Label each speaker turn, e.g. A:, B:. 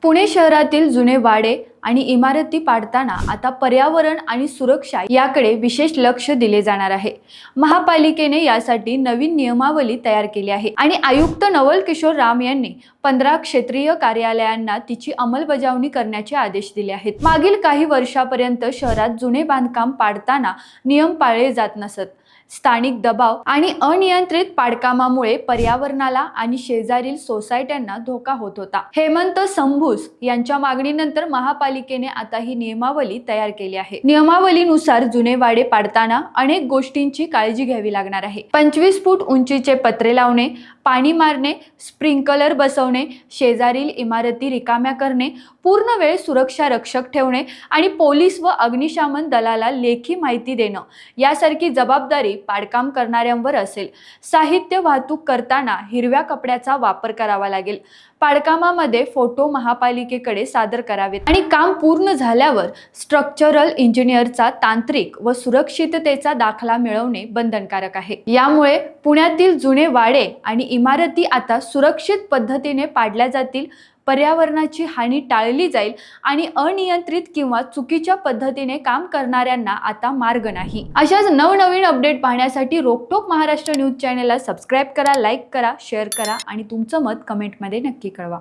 A: पुणे शहरातील जुने वाडे आणि इमारती पाडताना आता पर्यावरण आणि सुरक्षा याकडे विशेष लक्ष दिले जाणार आहे। महापालिकेने यासाठी नवीन नियमावली तयार केली आहे आणि आयुक्त नवल किशोर राम यांनी 15 क्षेत्रीय कार्यालयांना तिची अंमलबजावणी करण्याचे आदेश दिले आहेत। मागील काही वर्षापर्यंत शहरात जुने बांधकाम पाडताना नियम पाळले जात नसत। स्थानिक दबाव आणि अनियंत्रित पाडकामामुळे पर्यावरणाला आणि शेजारील सोसायट्यांना धोका होत होता। हेमंत संभूस यांच्या मागणीनंतर महापालिकेने आता ही नियमावली तयार केली आहे। नियमावलीनुसार जुने वाडे पाडताना अनेक गोष्टींची काळजी घ्यावी लागणार आहे। 25 फूट उंचीचे पत्रे लावणे, पाणी मारणे, स्प्रिंकलर बसवणे, शेजारील इमारती रिकाम्या करणे, पूर्ण वेळ सुरक्षा रक्षक ठेवणे आणि पोलीस व अग्निशमन दलाला लेखी माहिती देणं यासारखी जबाबदारी पाडकाम करणाऱ्यांवर असेल। साहित्य वाहतूक करताना हिरव्या कपड्याचा वापर करावा लागेल। पाडकामामध्ये फोटो महापालिकेकडे सादर करावेत आणि काम पूर्ण झाल्यावर स्ट्रक्चरल इंजिनियरचा तांत्रिक व सुरक्षिततेचा दाखला मिळवणे बंधनकारक आहे। यामुळे पुण्यातील जुने वाडे आणि इमारती आता सुरक्षित पद्धतीने पाडल्या जातील, पर्यावरणाची हानी टाळली जाईल आणि अनियंत्रित किंवा चुकीच्या पद्धतीने काम करणाऱ्यांना आता मार्ग नाही। अशाच नवनवीन अपडेट पाहण्यासाठी रोकटोक महाराष्ट्र न्यूज चॅनलला सबस्क्राइब करा, लाईक करा, शेअर करा आणि तुमचं मत कमेंटमध्ये नक्की कळवा।